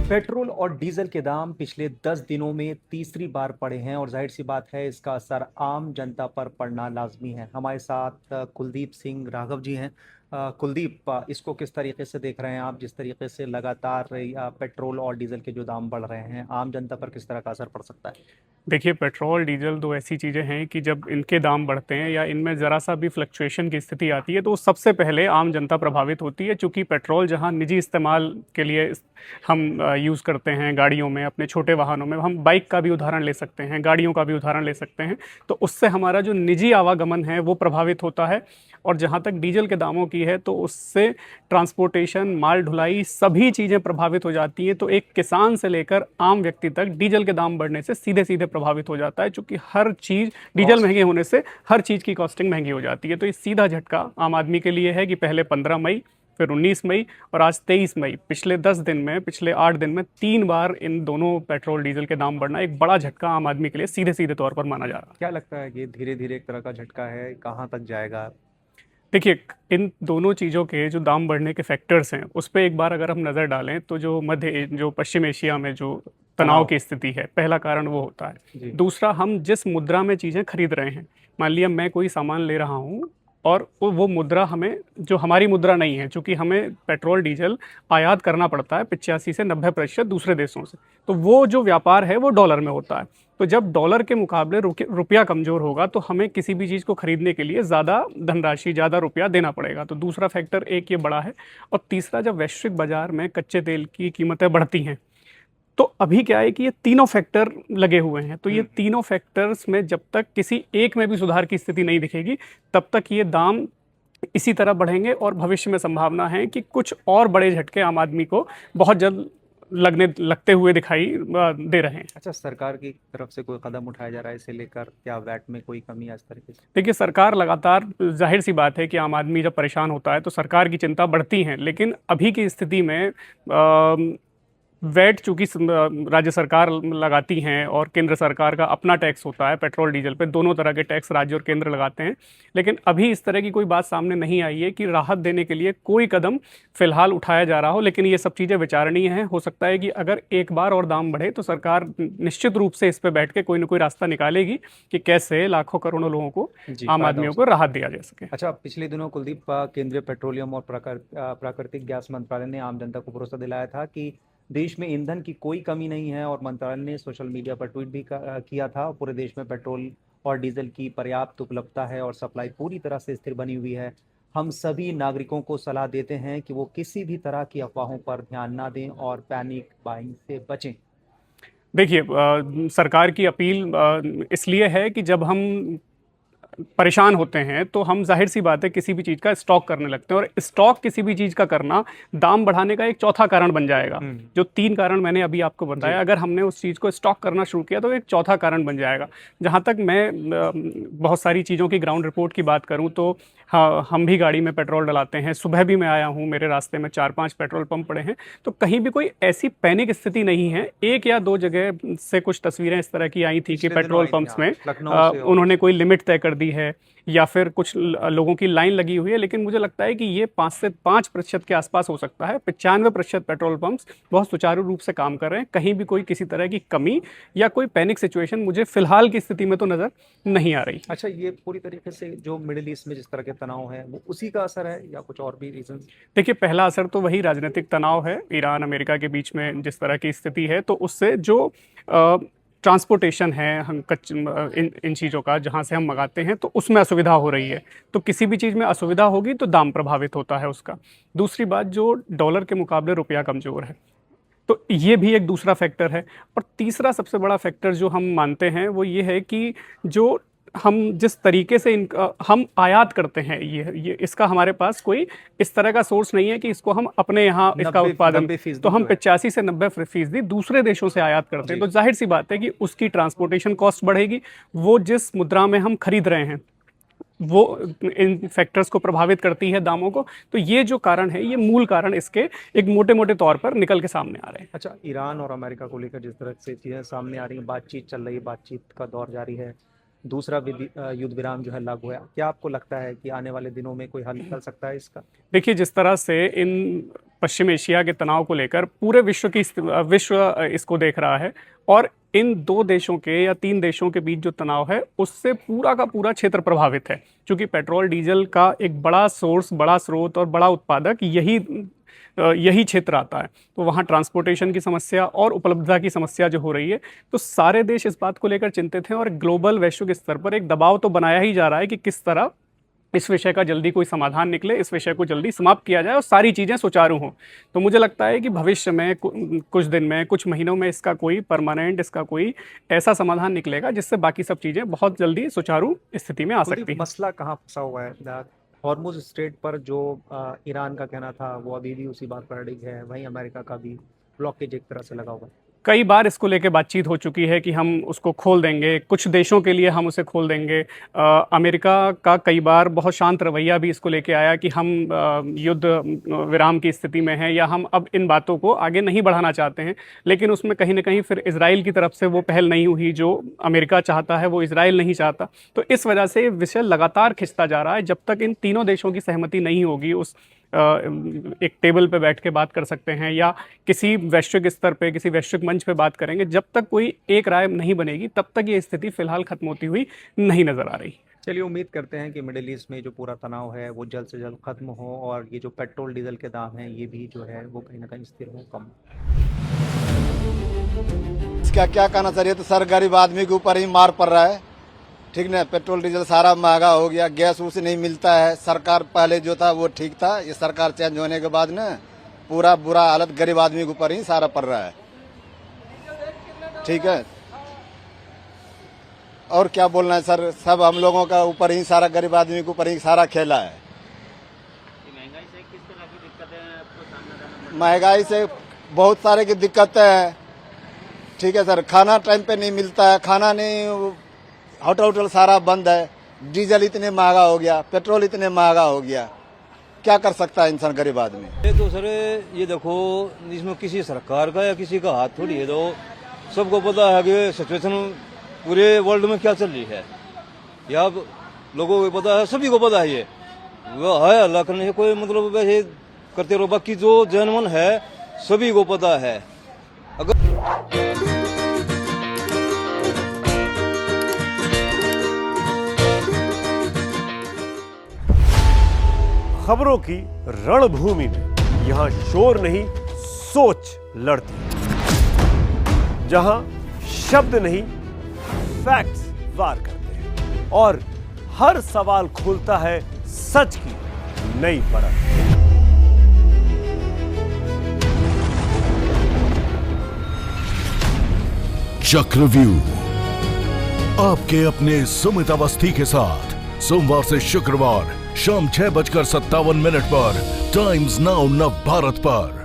Petrol और diesel के दाम पिछले 10 दिनों में तीसरी बार बढ़े हैं और जाहिर सी बात है इसका असर आम जनता पर पड़ना लाजमी है। हमारे साथ कुलदीप सिंह राघव जी हैं। कुलदीप, इसको किस तरीके से देख रहे हैं आप? जिस तरीके से लगातार पेट्रोल और डीजल के जो दाम बढ़ रहे हैं, आम जनता पर किस तरह का असर पड़ सकता है? देखिए, पेट्रोल डीजल दो ऐसी चीज़ें हैं कि जब इनके दाम बढ़ते हैं या इनमें ज़रा सा भी फ्लक्चुएशन की स्थिति आती है तो सबसे पहले आम जनता प्रभावित होती है। चूँकि पेट्रोल जहाँ निजी इस्तेमाल के लिए हम यूज़ करते हैं गाड़ियों में, अपने छोटे वाहनों में, हम बाइक का भी उदाहरण ले सकते हैं, गाड़ियों का भी उदाहरण ले सकते हैं, तो उससे हमारा जो निजी आवागमन है वो प्रभावित होता है। और जहाँ तक डीजल के दामों की है तो उससे ट्रांसपोर्टेशन, माल ढुलाई, सभी चीज़ें प्रभावित हो जाती हैं। तो एक किसान से लेकर आम व्यक्ति तक डीजल के दाम बढ़ने से सीधे सीधे प्रभावित हो जाता है, क्योंकि हर चीज़, डीजल कॉस्ट। महंगे होने से हर चीज़ की कॉस्टिंग महंगी हो जाती है। तो ये सीधा झटका आम आदमी के लिए है कि पहले 15 मई, फिर 19 मई और आज 23 मई, पिछले 10 दिन में, पिछले 8 दिन में 3 बार इन दोनों पेट्रोल डीजल के दाम बढ़ना एक बड़ा झटका आम आदमी के लिए सीधे सीधे तौर पर माना जा रहा है। क्या लगता है ये धीरे धीरे एक तरह का झटका है, कहाँ तक जाएगा? देखिए, इन दोनों चीज़ों के जो दाम बढ़ने के फैक्टर्स हैं उस पर एक बार अगर हम नज़र डालें तो जो पश्चिम एशिया में जो तनाव तनाव। की स्थिति है, पहला कारण वो होता है। जी। दूसरा, हम जिस मुद्रा में चीज़ें खरीद रहे हैं, मान लिया मैं कोई सामान ले रहा हूँ और वो मुद्रा हमें, जो हमारी मुद्रा नहीं है, चूंकि हमें पेट्रोल डीजल आयात करना पड़ता है 85 से 90% दूसरे देशों से, तो वो जो व्यापार है वो डॉलर में होता है। तो जब डॉलर के मुकाबले रुपया कमज़ोर होगा तो हमें किसी भी चीज़ को खरीदने के लिए ज़्यादा धनराशि, ज़्यादा रुपया देना पड़ेगा। तो दूसरा फैक्टर एक ये बड़ा है। और तीसरा, जब वैश्विक बाजार में कच्चे तेल की कीमतें बढ़ती हैं तो अभी क्या है कि ये तीनों फैक्टर लगे हुए हैं। तो ये हम्म। तीनों फैक्टर्स में जब तक किसी एक में भी सुधार की स्थिति नहीं दिखेगी तब तक ये दाम इसी तरह बढ़ेंगे। और भविष्य में संभावना है कि कुछ और बड़े झटके आम आदमी को बहुत जल्द लगते हुए दिखाई दे रहे हैं। अच्छा, सरकार की तरफ से कोई कदम उठाया जा रहा है इसे लेकर? क्या वैट में कोई कमी है इस तरीके से? देखिए, सरकार लगातार, जाहिर सी बात है कि आम आदमी जब परेशान होता है तो सरकार की चिंता बढ़ती है, लेकिन अभी की स्थिति में वैट चूंकि राज्य सरकार लगाती हैं और केंद्र सरकार का अपना टैक्स होता है पेट्रोल डीजल पे, दोनों तरह के टैक्स राज्य और केंद्र लगाते हैं। लेकिन अभी इस तरह की कोई बात सामने नहीं आई है कि राहत देने के लिए कोई कदम फिलहाल उठाया जा रहा हो। लेकिन ये सब चीज़ें विचारणीय हैं। हो सकता है कि अगर एक बार और दाम बढ़े तो सरकार निश्चित रूप से इस पर बैठ के कोई ना कोई रास्ता निकालेगी कि कैसे लाखों करोड़ों लोगों को, जी, आम फायदा हो आदमियों को सकता राहत दिया जा सके। है। अच्छा, पिछले दिनों कुलदीप, केंद्रीय पेट्रोलियम और प्राकृतिक गैस मंत्रालय ने आम जनता को भरोसा दिलाया था कि देश में ईंधन की कोई कमी नहीं है, और मंत्रालय ने सोशल मीडिया पर ट्वीट भी किया था। पूरे देश में पेट्रोल और डीजल की पर्याप्त उपलब्धता है और सप्लाई पूरी तरह से स्थिर बनी हुई है। हम सभी नागरिकों को सलाह देते हैं कि वो किसी भी तरह की अफवाहों पर ध्यान ना दें और पैनिक बाइंग से बचें। देखिए, सरकार की अपील इसलिए है कि जब हम परेशान होते हैं तो हम, जाहिर सी बात है, किसी भी चीज़ का स्टॉक करने लगते हैं, और स्टॉक किसी भी चीज़ का करना दाम बढ़ाने का एक चौथा कारण बन जाएगा। हम्म। जो 3 कारण मैंने अभी आपको जी। बताया, अगर हमने उस चीज़ को स्टॉक करना शुरू किया तो एक चौथा कारण बन जाएगा। जहाँ तक मैं बहुत सारी चीज़ों की ग्राउंड रिपोर्ट की बात करूँ तो हाँ, हम भी गाड़ी में पेट्रोल डलाते हैं। सुबह भी मैं आया हूँ, मेरे रास्ते में 4-5 पेट्रोल पंप पड़े हैं, तो कहीं भी कोई ऐसी पैनिक स्थिति नहीं है। एक या दो जगह से कुछ तस्वीरें इस तरह की आई थी कि पिछले दिनों पेट्रोल आई थी, पंप्स हाँ, में लखनऊ से और उन्होंने कोई लिमिट तय कर दी है या फिर कुछ लोगों की लाइन लगी हुई है। लेकिन मुझे लगता है कि ये 5 से 5% के आसपास हो सकता है। 95% पेट्रोल पंप्स बहुत सुचारू रूप से काम कर रहे हैं। कहीं भी कोई किसी तरह की कमी या कोई पैनिक सिचुएशन मुझे फिलहाल की स्थिति में तो नज़र नहीं आ रही। अच्छा, ये पूरी तरीके से जो मिडिल ईस्ट में जिस तरह के तनाव है वो उसी का असर है या कुछ और भी रीजन? देखिए, पहला असर तो वही राजनीतिक तनाव है। ईरान अमेरिका के बीच में जिस तरह की स्थिति है, तो उससे जो ट्रांसपोर्टेशन है, हम इन चीज़ों का जहाँ से हम मंगाते हैं तो उसमें असुविधा हो रही है। तो किसी भी चीज़ में असुविधा होगी तो दाम प्रभावित होता है उसका। दूसरी बात, जो डॉलर के मुकाबले रुपया कमज़ोर है, तो ये भी एक दूसरा फैक्टर है। और तीसरा सबसे बड़ा फैक्टर जो हम मानते हैं वो ये है कि जो हम जिस तरीके से हम आयात करते हैं, ये इसका हमारे पास कोई इस तरह का सोर्स नहीं है कि इसको हम अपने यहाँ इसका नब्बे उत्पादन, नब्बे तो फीसदी हम जो है। 85 से 90% दूसरे देशों से आयात करते हैं। जी। तो जाहिर सी बात है कि उसकी ट्रांसपोर्टेशन कॉस्ट बढ़ेगी। वो जिस मुद्रा में हम खरीद रहे हैं वो इन फैक्टर्स को प्रभावित करती है, दामों को। तो ये जो कारण है, ये मूल कारण इसके एक मोटे मोटे तौर पर निकल के सामने आ रहे हैं। अच्छा, ईरान और अमेरिका को लेकर जिस तरह से चीज़ें सामने आ रही हैं, बातचीत चल रही है, बातचीत का दौर जारी है, दूसरा युद्ध विराम जो है लागू है। क्या आपको लगता है कि आने वाले दिनों में कोई हल निकल सकता है इसका? देखिए, जिस तरह से इन पश्चिम एशिया के तनाव को लेकर पूरे विश्व इसको देख रहा है, और इन 2 देशों के या 3 देशों के बीच जो तनाव है उससे पूरा का पूरा क्षेत्र प्रभावित है, क्योंकि पेट्रोल डीजल का एक बड़ा सोर्स, बड़ा स्रोत और बड़ा उत्पादक यही क्षेत्र आता है। तो वहाँ ट्रांसपोर्टेशन की समस्या और उपलब्धता की समस्या जो हो रही है, तो सारे देश इस बात को लेकर चिंतित हैं, और ग्लोबल वैश्विक स्तर पर एक दबाव तो बनाया ही जा रहा है कि किस तरह इस विषय का जल्दी कोई समाधान निकले, इस विषय को जल्दी समाप्त किया जाए और सारी चीज़ें सुचारू हों। तो मुझे लगता है कि भविष्य में कुछ दिन में, कुछ महीनों में इसका कोई परमानेंट, इसका कोई ऐसा समाधान निकलेगा जिससे बाकी सब चीज़ें बहुत जल्दी सुचारू स्थिति में आ सकती हैं। मसला कहाँ फंसा हुआ है? हॉर्मुज स्ट्रेट पर जो ईरान का कहना था वो अभी भी उसी बात पर अड़िग है, वहीं अमेरिका का भी ब्लॉकेज एक तरह से लगा हुआ है। कई बार इसको लेके बातचीत हो चुकी है कि हम उसको खोल देंगे, कुछ देशों के लिए हम उसे खोल देंगे। अमेरिका का कई बार बहुत शांत रवैया भी इसको लेके आया कि हम युद्ध विराम की स्थिति में हैं, या हम अब इन बातों को आगे नहीं बढ़ाना चाहते हैं। लेकिन उसमें कहीं ना कहीं फिर इजराइल की तरफ से वो पहल नहीं हुई जो अमेरिका चाहता है, वो इजराइल नहीं चाहता। तो इस वजह से विषय लगातार खिंचता जा रहा है। जब तक इन तीनों देशों की सहमति नहीं होगी, उस एक टेबल पे बैठ के बात कर सकते हैं या किसी वैश्विक स्तर पे, किसी वैश्विक मंच पे बात करेंगे, जब तक कोई एक राय नहीं बनेगी तब तक ये स्थिति फिलहाल खत्म होती हुई नहीं नजर आ रही। चलिए, उम्मीद करते हैं कि मिडिल ईस्ट में जो पूरा तनाव है वो जल्द से जल्द खत्म हो, और ये जो पेट्रोल डीजल के दाम हैं ये भी जो है वो कहीं ना कहीं स्थिर हो, कम। इसका क्या कहना चाहिए, तो सर गरीब आदमी के ऊपर ही मार पड़ रहा है। ठीक ना, पेट्रोल डीजल सारा महंगा हो गया, गैस उसे नहीं मिलता है। सरकार पहले जो था वो ठीक था, ये सरकार चेंज होने के बाद ना पूरा बुरा हालत गरीब आदमी के ऊपर ही सारा पड़ रहा है। ठीक है, और क्या बोलना है सर, सब हम लोगों का ऊपर ही सारा, गरीब आदमी के ऊपर ही सारा खेला है। महंगाई से किस तरह की दिक्कतें आपको सामना करना? महंगाई से बहुत सारे की दिक्कतें हैं। ठीक है सर, खाना टाइम पे नहीं मिलता है, खाना नहीं, होटल सारा बंद है। डीजल इतने महंगा हो गया, पेट्रोल इतने महंगा हो गया, क्या कर सकता है इंसान गरीब आदमी? ये तो सर ये देखो, इसमें किसी सरकार का या किसी का हाथ थोड़ी है। तो सबको पता है कि सिचुएशन पूरे वर्ल्ड में क्या चल रही है, या लोगों को पता है, सभी को पता है। ये वो है, अल्लाह करने से कोई मतलब वैसे करते रहो, बाकी जो जनमन है सभी को पता है। खबरों की रणभूमि में यहां शोर नहीं, सोच लड़ती है। जहां शब्द नहीं, फैक्ट्स वार करते हैं, और हर सवाल खोलता है सच की नई परत। चक्रव्यूह, आपके अपने सुमित अवस्थी के साथ सोमवार से शुक्रवार शाम 6:57 पर टाइम्स नाउ नव भारत पर।